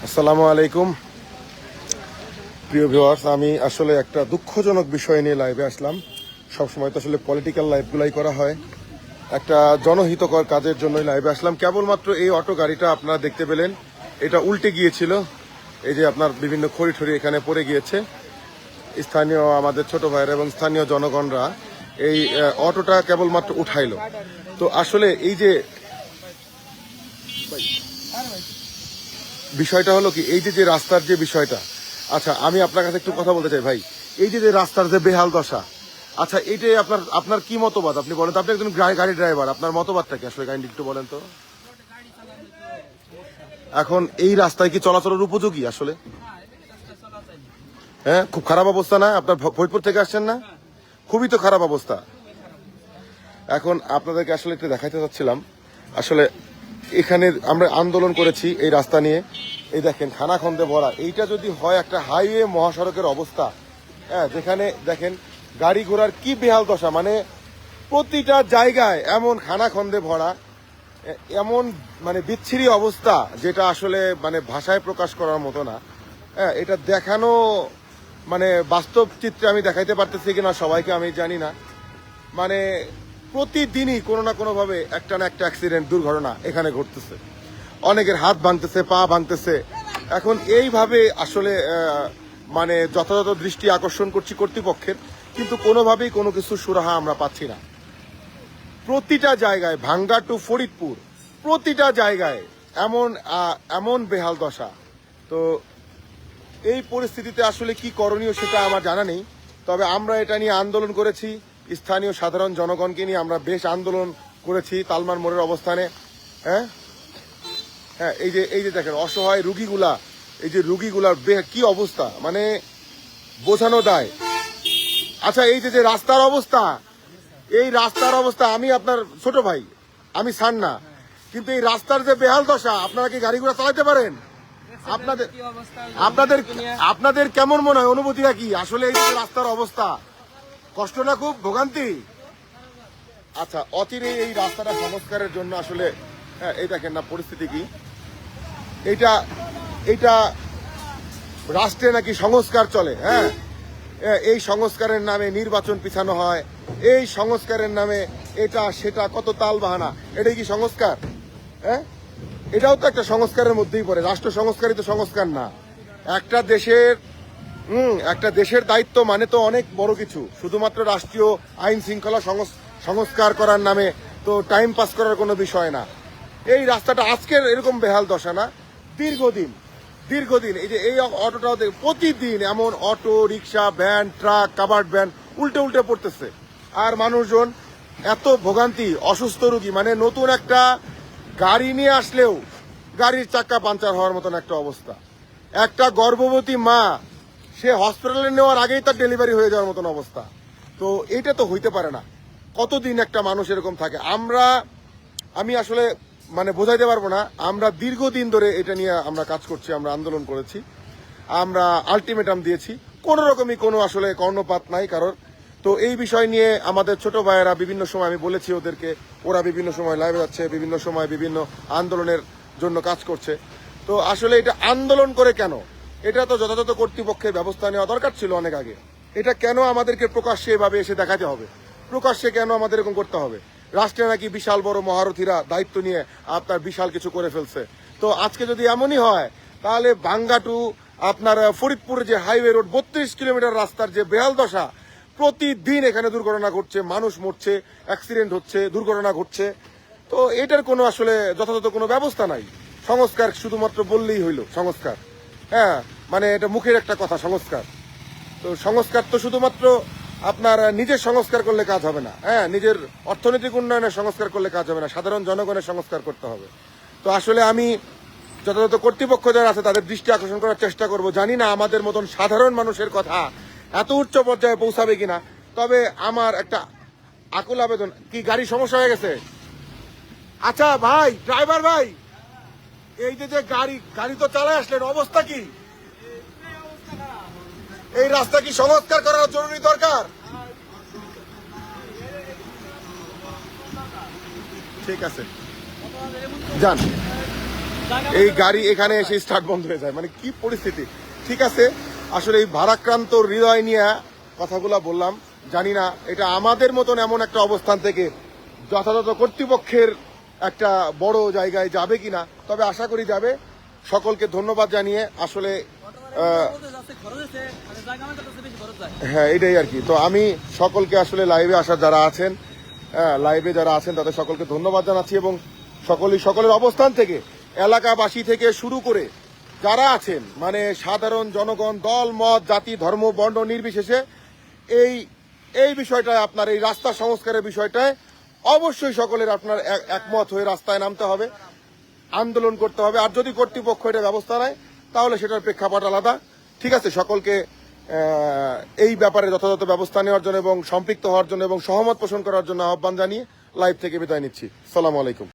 আসসালামু আলাইকুম প্রিয় ভিউয়ার্স, আমি আসলে একটা দুঃখজনক বিষয় নিয়ে লাইভে আসলাম। সবসময় তো আসলে পলিটিক্যাল লাইভগুলাই করা হয়, একটা জনহিতকর কাজের জন্যই লাইভে আসলাম। কেবলমাত্র এই অটো গাড়িটা আপনারা দেখতে পেলেন, এটা উল্টে গিয়েছিল। এই যে আপনার বিভিন্ন খড়ি ঠড়ি এখানে পড়ে গিয়েছে। স্থানীয় আমাদের ছোট ভাইয়েরা এবং স্থানীয় জনগণরা এই অটোটা কেবলমাত্র উঠাইলো। তো আসলে এই যে বিষয়টা হলো কি, এই যে রাস্তার যে বিষয়টা, আচ্ছা আমি আপনার কাছে একটু কথা বলতে চাই ভাই। এই যে রাস্তার যে বেহাল দশা, আচ্ছা এইটাই আপনার কি মতবাদ? আপনি বলেন তো, আপনি একজন গাড়ি ড্রাইভার, আপনার মতবাদটা কি আসলে কাইন্ডলি একটু বলেন তো। এখন এই রাস্তায় কি চলাচলের উপযোগী আসলে? হ্যাঁ, খুব খারাপ অবস্থা না? আপনার ফরিদপুর থেকে আসছেন না? খুবই তো খারাপ অবস্থা। এখন আপনাদেরকে আসলে একটু দেখাইতে চাচ্ছিলাম, আসলে এখানে আমরা আন্দোলন করেছি এই রাস্তা নিয়ে। এই দেখেন খানাখন্দে ভরা, এইটা যদি হয় একটা হাইওয়ে মহাসড়কের অবস্থা, হ্যাঁ, যেখানে দেখেন গাড়ি ঘোড়ার কি বেহাল দশা, মানে প্রতিটা জায়গায় এমন খানাখন্দে ভরা, এমন মানে বিচ্ছিরি অবস্থা, যেটা আসলে মানে ভাষায় প্রকাশ করার মতো না। হ্যাঁ, এটা দেখানো মানে বাস্তব চিত্রে আমি দেখাইতে পারতেছি কিনা সবাইকে আমি জানি না। মানে প্রতিদিনই কোনো না কোনো ভাবে একটা না একটা অ্যাক্সিডেন্ট, দুর্ঘটনা এখানে ঘটতেছে। অনেকের হাত ভাঙতেছে, পা ভাঙতেছে। এখন এইভাবে আসলে মানে যথাযথ দৃষ্টি আকর্ষণ করছি কর্তৃপক্ষের, কিন্তু কোনোভাবেই কোনো কিছু সুরাহা আমরা পাচ্ছি না। প্রতিটা জায়গায়, ভাঙ্গা টু ফরিদপুর, প্রতিটা জায়গায় এমন বেহাল দশা। তো এই পরিস্থিতিতে আসলে কি করণীয় সেটা আমার জানা নেই। তবে আমরা এটা নিয়ে আন্দোলন করেছি, স্থানীয় সাধারণ জনগণকে নিয়ে আমরা বেশ আন্দোলন করেছি তালমান মোড়ের অবস্থানে। হ্যাঁ হ্যাঁ, এই যে দেখেন অসহায় রুগীগুলা, এই যে রুগীগুলার কি অবস্থা, মানে বোঝানো দায়। আচ্ছা এই যে রাস্তার অবস্থা, এই রাস্তার অবস্থা, আমি আপনার ছোট ভাই, আমি ছাড় না, কিন্তু এই রাস্তার যে বেহাল দশা, আপনারা কি গাড়ি ঘোড়া চালাতে পারেন? আপনাদের আপনাদের আপনাদের কেমন মনে হয়, অনুভূতিটা কি আসলে এই যে রাস্তার অবস্থা? কষ্ট না, খুব ভোগান্তি? আচ্ছা, অচিরে এই রাস্তাটা সংস্কারের জন্য আসলে, হ্যাঁ এই দেখেন না পরিস্থিতি কি। এইটা রাষ্ট্রে নাকি সংস্কার চলে, হ্যাঁ, এই সংস্কারের নামে নির্বাচন পিছানো হয়, এই সংস্কারের নামে এটা সেটা কত তাল বাহানা। এটাই কি সংস্কার? হ্যাঁ, এটাও তো একটা সংস্কারের মধ্যেই পড়ে। রাষ্ট্র সংস্কারই তো সংস্কার না। একটা দেশের দায়িত্ব মানে তো অনেক বড় কিছু। শুধুমাত্র রাষ্ট্রীয় আইন শৃঙ্খলা সংস্কার করার নামে তো টাইম পাস করার কোনো বিষয় না। এই রাস্তাটা আজকের এরকম বেহাল দশা না, দীর্ঘদিন এই যে এই অটোটাও প্রতিদিন এমন অটো, রিক্সা, ভ্যান, ট্রাক, কাভার্ড ভ্যান উল্টে পড়তেছে। আর মানুষজন এত ভোগান্তি, অসুস্থ রোগী, মানে নতুন একটা গাড়ি নিয়ে আসলেও গাড়ির চাক্কা পাঞ্চার হওয়ার মতন একটা অবস্থা। একটা গর্ভবতী মা, সে হসপিটালে নেওয়ার আগেই তার ডেলিভারি হয়ে যাওয়ার মতন অবস্থা। তো এটা তো হইতে পারে না। কতদিন একটা মানুষ এরকম থাকে? আমি আসলে মানে বোঝাইতে পারবো না। আমরা দীর্ঘদিন ধরে এটা নিয়ে আমরা কাজ করছি, আমরা আন্দোলন করেছি, আমরা আলটিমেটাম দিয়েছি, কোন রকমই কোনো আসলে কর্ণপাত নাই কারোর। তো এই বিষয় নিয়ে আমাদের ছোট ভাইয়েরা বিভিন্ন সময়, আমি বলেছি ওদেরকে, ওরা বিভিন্ন সময় লাইভে যাচ্ছে, বিভিন্ন সময় বিভিন্ন আন্দোলনের জন্য কাজ করছে। তো আসলে এটা আন্দোলন করে কেন? এটা তো যথাযথ কর্তৃপক্ষের ব্যবস্থা নেওয়া দরকার ছিল অনেক আগে। এটা কেন আমাদেরকে প্রকাশ্যে এভাবে এসে দেখাতে হবে? প্রকাশ্যে কেন আমাদের এরকম করতে হবে? রাষ্ট্রে নাকি বিশাল বড় মহারথীরা দায়িত্ব নিয়ে আপনার বিশাল কিছু করে ফেলছে। তো আজকে যদি এমনই হয়, তাহলে ভাঙ্গা টু আপনার ফরিদপুরের যে হাইওয়ে রোড 32 কিলোমিটার রাস্তার যে বেহাল দশা, প্রতিদিন এখানে দুর্ঘটনা ঘটছে, মানুষ মরছে, অ্যাক্সিডেন্ট হচ্ছে, দুর্ঘটনা ঘটছে। তো এটার কোনো আসলে যথাযথ কোনো ব্যবস্থা নাই। সংস্কার শুধুমাত্র বললেই হইল সংস্কার, হ্যাঁ, মানে এটা মুখের একটা কথা সংস্কার। তো সংস্কার তো শুধুমাত্র আপনার নিজের সংস্কার করলে কাজ হবে না, হ্যাঁ, নিজের অর্থনৈতিক উন্নয়নের সংস্কার করলে কাজ হবে না, সাধারণ জনগণের সংস্কার করতে হবে। তো আসলে আমি যথাযথ কর্তৃপক্ষ যারা আছে তাদের দৃষ্টি আকর্ষণ করার চেষ্টা করব। জানি না আমাদের মতন সাধারণ মানুষের কথা এত উচ্চ পর্যায়ে পৌঁছাবে কিনা। তবে আমার একটা আকুল আবেদন, কি গাড়ি সমস্যা হয়ে গেছে? আচ্ছা ভাই, ড্রাইভার ভাই, এই যে গাড়ি তো চালায় আসলেন, অবস্থা কি? এই রাস্তা কি সংস্কার করার জরুরি দরকার? ঠিক আছে, যান। এই গাড়ি এখানে এসে স্টার্ট বন্ধ হয়ে যায়, মানে কি পরিস্থিতি। ঠিক আছে, আসলে এই ভারাক্রান্ত হৃদয় নিয়ে কথাগুলো বললাম। জানি না এটা আমাদের মতন এমন একটা অবস্থান থেকে যথাযথ কর্তৃপক্ষের একটা বড় জায়গায় যাবে কিনা, তবে আশা করি যাবে। সকলকে ধন্যবাদ জানিয়ে আসলে হ্যাঁ এটাই আর কি। তো আমি সকলকে আসলে লাইভে আসা যারা আছেন, লাইভে যারা আছেন তাদের সকলকে ধন্যবাদ জানাচ্ছি এবং সকলের অবস্থান থেকে এলাকাবাসী থেকে শুরু করে যারা আছেন, মানে সাধারণ জনগণ, দল মত জাতি ধর্ম বর্ণ নির্বিশেষে এই বিষয়টায় আপনার এই রাস্তা সংস্কারের বিষয়টায় অবশ্যই সকলের আপনার একমত হয়ে রাস্তায় নামতে হবে, আন্দোলন করতে হবে। আর যদি কর্তৃপক্ষ এটা ব্যবস্থা নেয় তাহলে সেটার প্রেক্ষাপট আলাদা। ঠিক আছে, সকলকে এই ব্যাপারে যথাযথ ব্যবস্থা নেওয়ার জন্য এবং সম্পৃক্ত হওয়ার জন্য এবং সহমত পোষণ করার জন্য আহ্বান জানিয়ে লাইভ থেকে বিদায় নিচ্ছি। আসসালামু আলাইকুম।